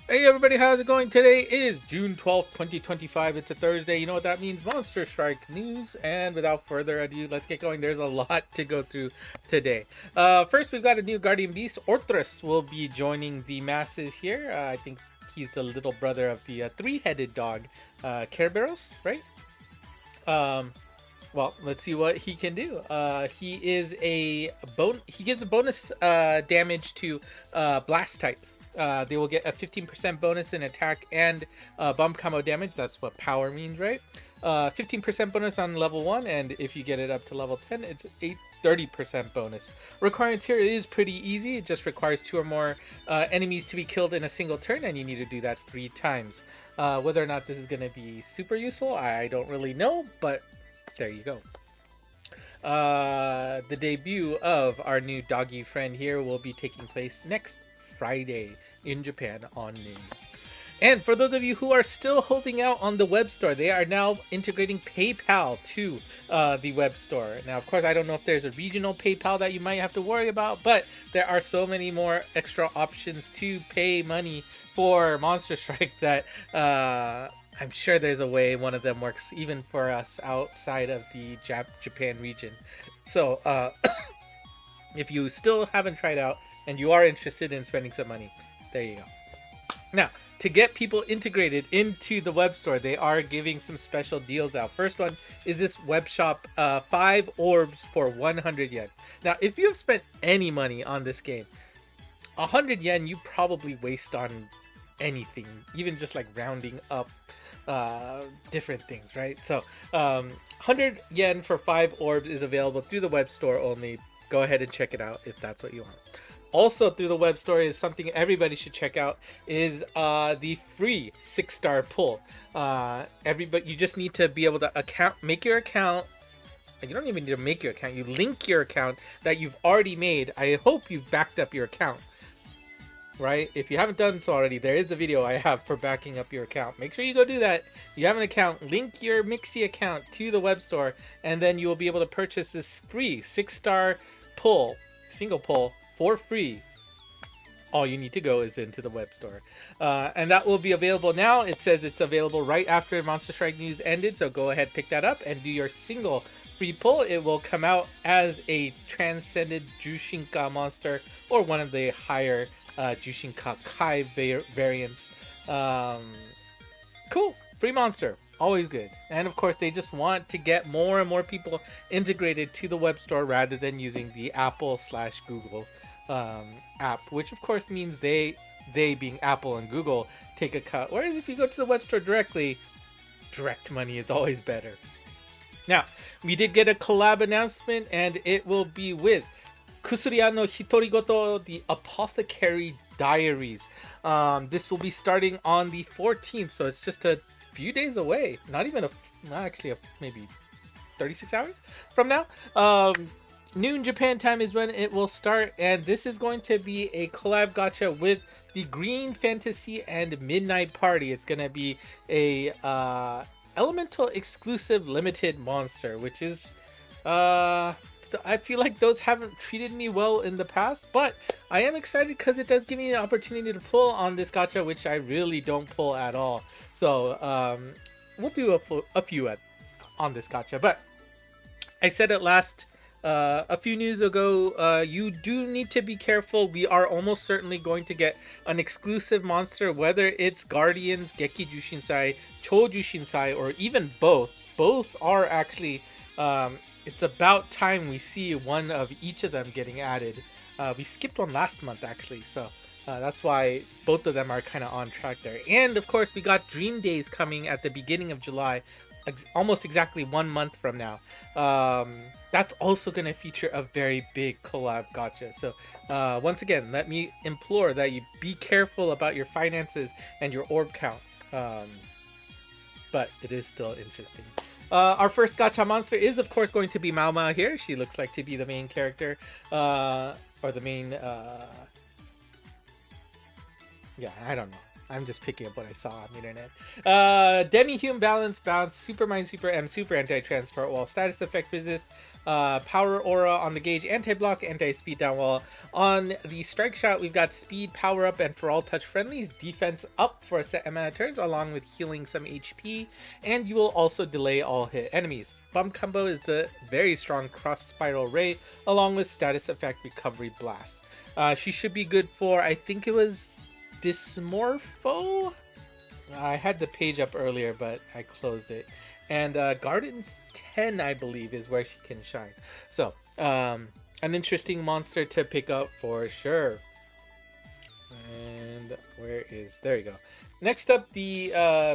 Hey everybody, how's it going? Today is June 12th, 2025. It's a Thursday. You know what that means? Monster Strike news. And without further ado, let's get going. There's a lot to go through today. First, we've got a new Guardian Beast. Ortus will be joining the masses here. I think he's the little brother of the three-headed dog, Kerberos, right? Um, well, let's see what he can do. He is a He gives a bonus damage to blast types. They will get a 15% bonus in attack and bump combo damage. That's what power means, right? 15% bonus on level 1, and if you get it up to level 10, it's a 30% bonus. Requirements here is pretty easy. It just requires 2 or more enemies to be killed in a single turn, and you need to do that 3 times. Whether or not this is going to be super useful, I don't really know, but there you go. The debut of our new doggy friend here will be taking place next Friday in Japan on noon. And for those of you who are still holding out on the web store, they are now integrating PayPal to the web store. Now, of course, I don't know if there's a regional PayPal that you might have to worry about, but there are so many more extra options to pay money for Monster Strike that I'm sure there's a way one of them works even for us outside of the Japan region. So if you still haven't tried out and you are interested in spending some money, there you go. Now, to get people integrated into the web store, they are giving some special deals out. First one is this web shop, 5 orbs for 100 yen. Now, if you have spent any money on this game, 100 yen you probably waste on anything, even just like rounding up different things, right? So 100 yen for 5 orbs is available through the web store only. Go ahead and check it out if that's what you want. Also through the web store is something everybody should check out, is the free 6-star pull. Everybody, you just need to be able to make your account. You don't even need to make your account. You link your account that you've already made. I hope you've backed up your account, right? If you haven't done so already, there is the video I have for backing up your account. Make sure you go do that. If you have an account, link your Mixi account to the web store, and then you will be able to purchase this free 6-star pull, single pull, for free. All you need to go is into the web store, and that will be available now. It says it's available right after Monster Strike news ended, so go ahead, pick that up, and do your single free pull. It will come out as a transcended Jushinka monster or one of the higher Jushinka Kai variants. Cool, free monster, always good. And of course, they just want to get more and more people integrated to the web store rather than using the Apple/Google app, which of course means they being Apple and Google take a cut. Whereas if you go to the web store directly, direct money is always better. Now, we did get a collab announcement, and it will be with薬屋のひとりごと, the Apothecary Diaries. This will be starting on the 14th, so it's just a few days away. Maybe 36 hours from now. Noon Japan time is when it will start, and this is going to be a collab gacha with the Green Fantasy and Midnight Party. It's going to be a elemental exclusive limited monster, which is I feel like those haven't treated me well in the past, but I am excited because it does give me an opportunity to pull on this gacha, which I really don't pull at all. So we'll do a few on this gacha. But I said it a few news ago, you do need to be careful. We are almost certainly going to get an exclusive monster, whether it's Guardians, Geki Jushinsai, Chou Jushinsai, or even both. Both are actually, it's about time we see one of each of them getting added. We skipped one last month, actually, so that's why both of them are kind of on track there. And of course, we got Dream Days coming at the beginning of July, almost exactly 1 month from now. That's also going to feature a very big collab gacha. So once again, let me implore that you be careful about your finances and your orb count. But it is still interesting. Our first gacha monster is of course going to be Mao Mao here. She looks like to be the main character, or the main, yeah, I don't know. I'm just picking up what I saw on the internet. Demi-Hume Balance, Super Mind, Super M, Super Anti-Transport Wall, Status Effect Resist, Power Aura on the gauge, Anti-Block, Anti-Speed Down Wall. On the Strike Shot, we've got Speed, Power Up, and for all touch friendlies, Defense up for a set amount of turns, along with healing some HP, and you will also delay all hit enemies. Bump Combo is the very strong Cross Spiral Ray, along with Status Effect Recovery Blast. She should be good for, I think it was Dysmorpho? I had the page up earlier, but I closed it. And Garden's 10, I believe, is where she can shine. So, an interesting monster to pick up for sure. And where is... There you go. Next up, the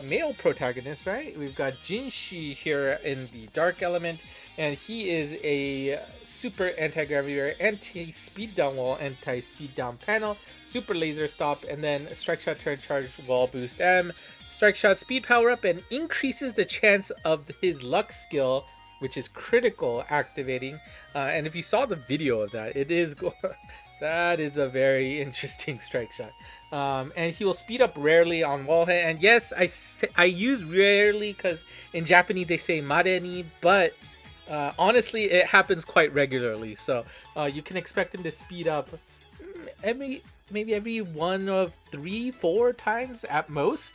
male protagonist, right? We've got Ginshi here in the Dark Element, and he is a super anti-gravity, anti-speed down wall, anti-speed down panel, super laser stop, and then strike shot turn charge wall boost M, strike shot speed power up, and increases the chance of his luck skill, which is critical activating. And if you saw the video of that, it is that is a very interesting strike shot. And he will speed up rarely on wall hit. And yes, I use rarely because in Japanese they say mareni, but honestly it happens quite regularly. So you can expect him to speed up maybe every 1 of 3-4 times at most.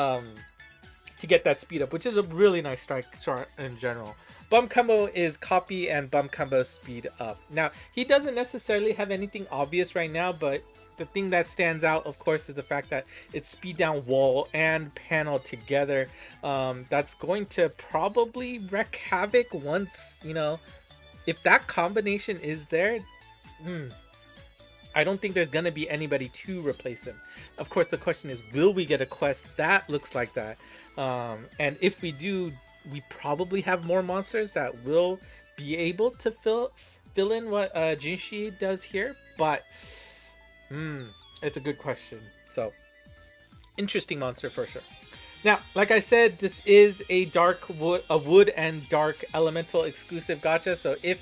To get that speed up, which is a really nice strike shot in general. Bump Combo is copy and Bump Combo speed up. Now, he doesn't necessarily have anything obvious right now, but the thing that stands out, of course, is the fact that it's speed down wall and panel together. That's going to probably wreak havoc once, you know, if that combination is there. I don't think there's going to be anybody to replace him. Of course, the question is, will we get a quest that looks like that? And if we do, we probably have more monsters that will be able to fill in what Ginshi does here. But it's a good question. So, interesting monster for sure. Now, like I said, this is a wood and dark elemental exclusive gacha. So if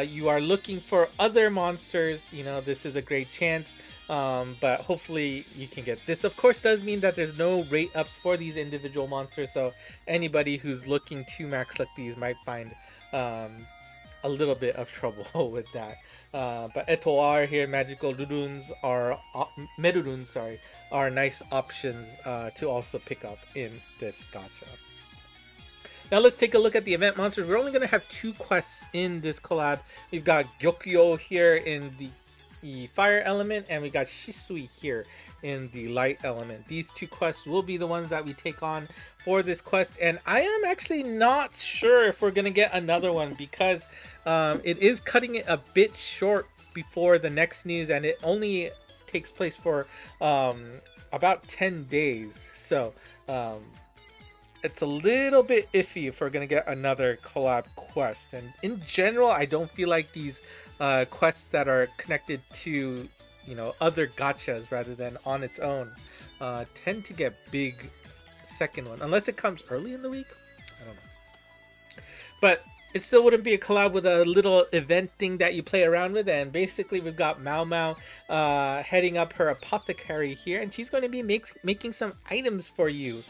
you are looking for other monsters, you know, this is a great chance. But hopefully you can get this. Of course, does mean that there's no rate ups for these individual monsters. So anybody who's looking to max luck these might find a little bit of trouble with that. But Etoile here, magical Ruruns are Meruruns, sorry, are nice options to also pick up in this gacha. Now let's take a look at the event monsters. We're only going to have 2 quests in this collab. We've got Gyokyo here in the fire element, and we got Shisui here in the light element. These 2 quests will be the ones that we take on for this quest, and I am actually not sure if we're gonna get another one because it is cutting it a bit short before the next news, and it only takes place for about 10 days. So it's a little bit iffy if we're gonna get another collab quest. And in general, I don't feel like these quests that are connected to, you know, other gachas rather than on its own tend to get big second one, unless it comes early in the week. I don't know, but it still wouldn't be a collab with a little event thing that you play around with. And basically we've got Mao Mao heading up her apothecary here, and she's going to be making some items for you.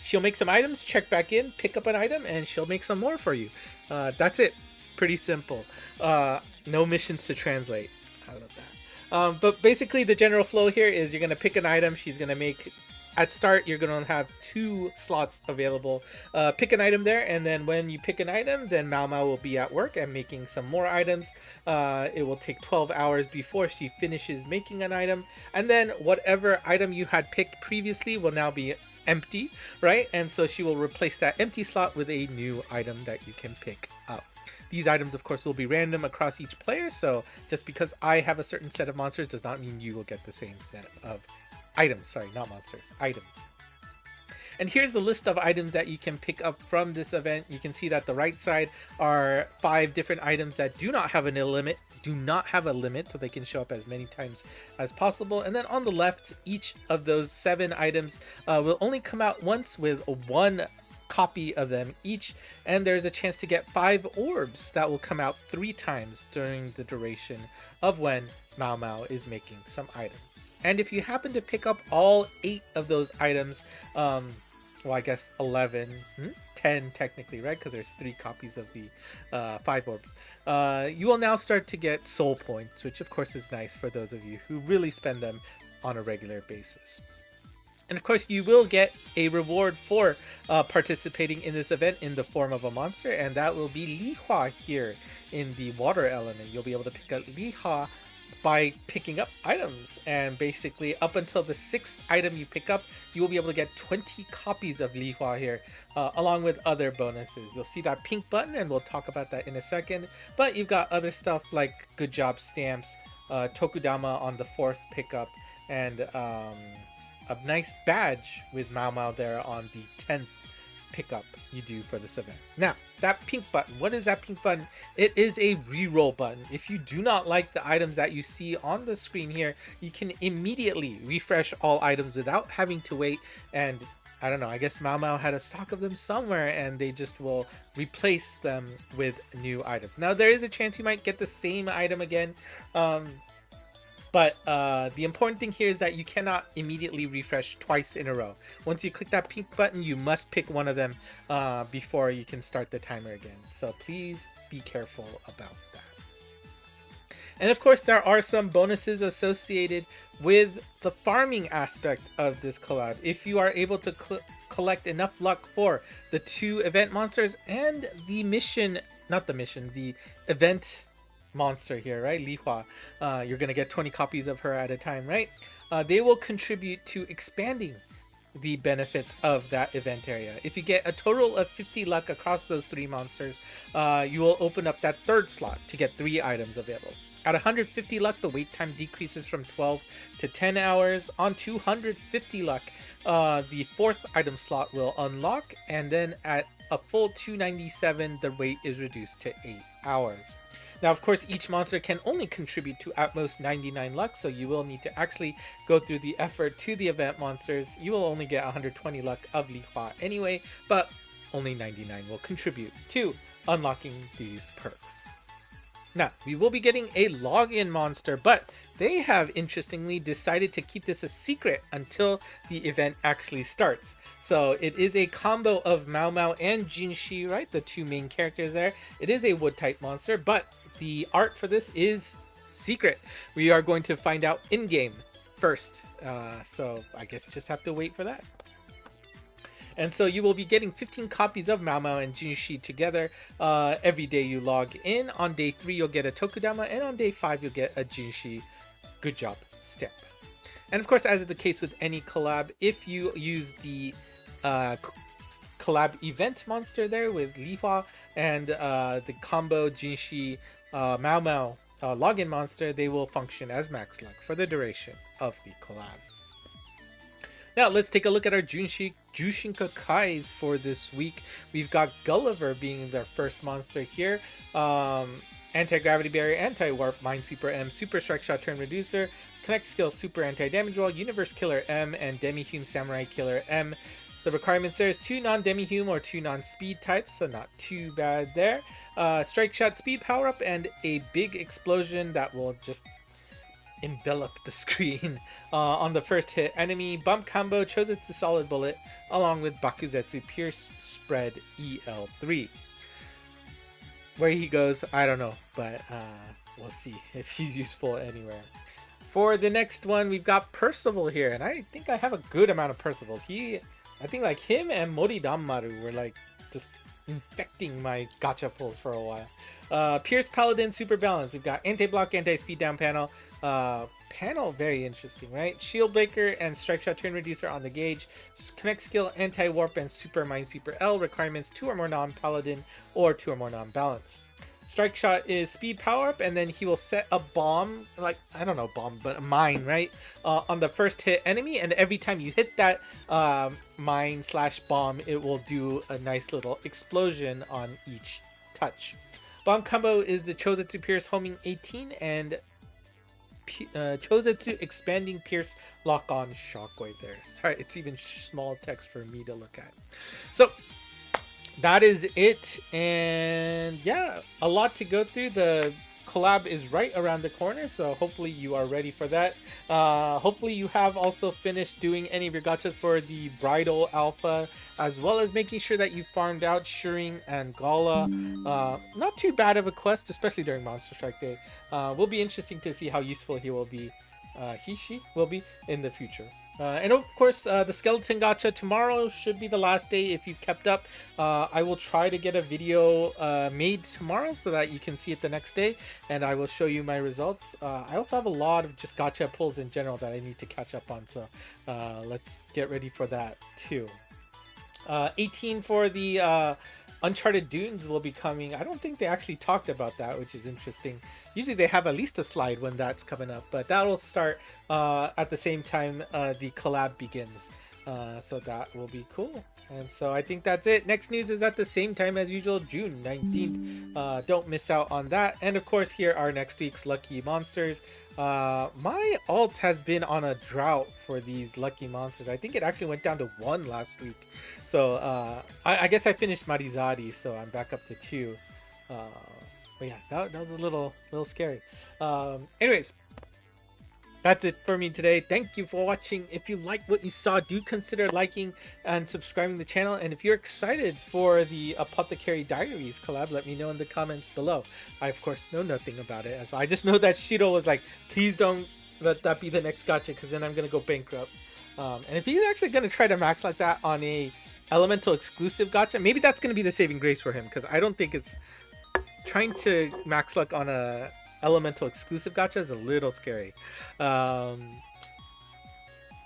She'll make some items, check back in, pick up an item, and she'll make some more for you. That's it. Pretty simple. No missions to translate. I love that. But basically the general flow here is you're going to pick an item. She's going to make... At start, you're going to have 2 slots available. Pick an item there, and then when you pick an item, then Mao Mao will be at work and making some more items. It will take 12 hours before she finishes making an item. And then whatever item you had picked previously will now be empty, right? And so she will replace that empty slot with a new item that you can pick up. These items, of course, will be random across each player, so just because I have a certain set of monsters does not mean you will get the same set of items. Sorry, not monsters, items. And here's the list of items that you can pick up from this event. You can see that the right side are 5 different items that do not have a limit, so they can show up as many times as possible. And then on the left, each of those 7 items will only come out once with 1 copy of them each, and there's a chance to get 5 orbs that will come out 3 times during the duration of when Mao Mao is making some items. And if you happen to pick up all 8 of those items, well, I guess 11, 10 technically, right? Because there's 3 copies of the 5 orbs. You will now start to get soul points, which of course is nice for those of you who really spend them on a regular basis. And of course, you will get a reward for participating in this event in the form of a monster, and that will be Lihua here in the water element. You'll be able to pick up Lihua by picking up items, and basically up until the 6th item you pick up, you will be able to get 20 copies of Lihua here, along with other bonuses. You'll see that pink button, and we'll talk about that in a second, but you've got other stuff like good job stamps, Tokudama on the 4th pickup, and a nice badge with Mao Mao there on the 10th pickup you do for this event. Now, that pink button, what is that pink button? It is a reroll button. If you do not like the items that you see on the screen here, you can immediately refresh all items without having to wait. And I don't know, I guess Mao Mao had a stock of them somewhere, and they just will replace them with new items. Now, there is a chance you might get the same item again, but the important thing here is that you cannot immediately refresh twice in a row. Once you click that pink button, you must pick one of them before you can start the timer again. So please be careful about that. And of course, there are some bonuses associated with the farming aspect of this collab. If you are able to collect enough luck for the 2 event monsters and the mission, the event monster here, right? Lihua. You're gonna get 20 copies of her at a time, right? They will contribute to expanding the benefits of that event area. If you get a total of 50 luck across those 3 monsters, you will open up that 3rd slot to get 3 items available. At 150 luck, the wait time decreases from 12 to 10 hours. On 250 luck, the 4th item slot will unlock, and then at a full 297, the wait is reduced to 8 hours. Now, of course, each monster can only contribute to at most 99 luck, so you will need to actually go through the effort to the event monsters. You will only get 120 luck of Lihua anyway, but only 99 will contribute to unlocking these perks. Now, we will be getting a login monster, but they have interestingly decided to keep this a secret until the event actually starts. So it is a combo of Mao Mao and Ginshi, right? The 2 main characters there. It is a wood type monster, but the art for this is secret. We are going to find out in-game first. So I guess you just have to wait for that. And so you will be getting 15 copies of Mao Mao and Jinshi together every day you log in. On day 3, you'll get a Tokudama, and on day 5, you'll get a Jinshi good job stamp. And of course, as is the case with any collab, if you use the collab event monster there with Lihua and the combo Jinshi Mao Mao login monster, they will function as max luck for the duration of the collab. Now let's take a look at our Jushinka Kais for this week. We've got Gulliver being their first monster here. Anti-gravity barrier, anti-warp, minesweeper M, super strike shot turn reducer, connect skill, super anti-damage wall, universe killer M, and demi-hume samurai killer M. The requirements there is 2 non-demi-hume or 2 non-speed types, so not too bad there. Strike shot speed power up and a big explosion that will just envelop the screen on the first hit enemy. Bump combo, Chozetsu solid bullet, along with Bakuzetsu pierce spread EL3. Where he goes, I don't know, but we'll see if he's useful anywhere. For the next one, we've got Percival here, and I think I have a good amount of Percivals. I think like him and Mori Danmaru were like just infecting my gacha pulls for a while. Pierce Paladin super balance. We've got anti-block, anti-speed down panel. Panel very interesting, right? Shield breaker and strike shot turn reducer on the gauge. Connect skill, anti-warp, and super minesweeper L. Requirements 2 or more non-paladin or 2 or more non-balance. Strike shot is speed power up, and then he will set a bomb, like, I don't know, bomb, but a mine, right? On the first hit enemy, and every time you hit that mine / bomb, it will do a nice little explosion on each touch. Bomb combo is the Chozetsu Pierce homing 18 and Chozetsu expanding Pierce lock on shockwave there. Sorry, it's even small text for me to look at. So that is it, and yeah, a lot to go through. The collab is right around the corner, so hopefully you are ready for that. Hopefully you have also finished doing any of your gachas for the bridal alpha, as well as making sure that you farmed out Shuring and Gala. Not too bad of a quest, especially during Monster Strike Day. Will be interesting to see how useful he will be. She will be in the future. And of course, the skeleton gacha tomorrow should be the last day if you've kept up. I will try to get a video made tomorrow so that you can see it the next day, and I will show you my results. I also have a lot of just gacha pulls in general that I need to catch up on, so let's get ready for that too. 18 for the Uncharted Dunes will be coming. I don't think they actually talked about that, which is interesting. Usually they have at least a slide when that's coming up, but that will start at the same time the collab begins. So that will be cool. And so I think that's it. Next news is at the same time as usual, June 19th. Don't miss out on that. And of course, here are next week's Lucky Monsters. My alt has been on a drought for these Lucky Monsters. I think it actually went down to 1 last week. So I guess I finished Marizari, so I'm back up to 2. But yeah, that was a little scary. Anyways, that's it for me today. Thank you for watching. If you like what you saw, do consider liking and subscribing to the channel. And if you're excited for the Apothecary Diaries collab, let me know in the comments below. I, of course, know nothing about it. So I just know that Shiro was like, please don't let that be the next gacha, because then I'm going to go bankrupt. And if he's actually going to try to max like that on a elemental exclusive gacha, maybe that's going to be the saving grace for him, because I don't think it's... Trying to max luck on a elemental exclusive gacha is a little scary. ENG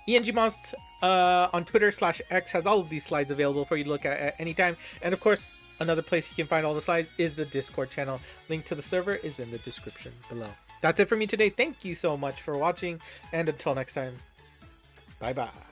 Monst on Twitter/X has all of these slides available for you to look at any time. And of course, another place you can find all the slides is the Discord channel. Link to the server is in the description below. That's it for me today. Thank you so much for watching, and until next time, bye bye.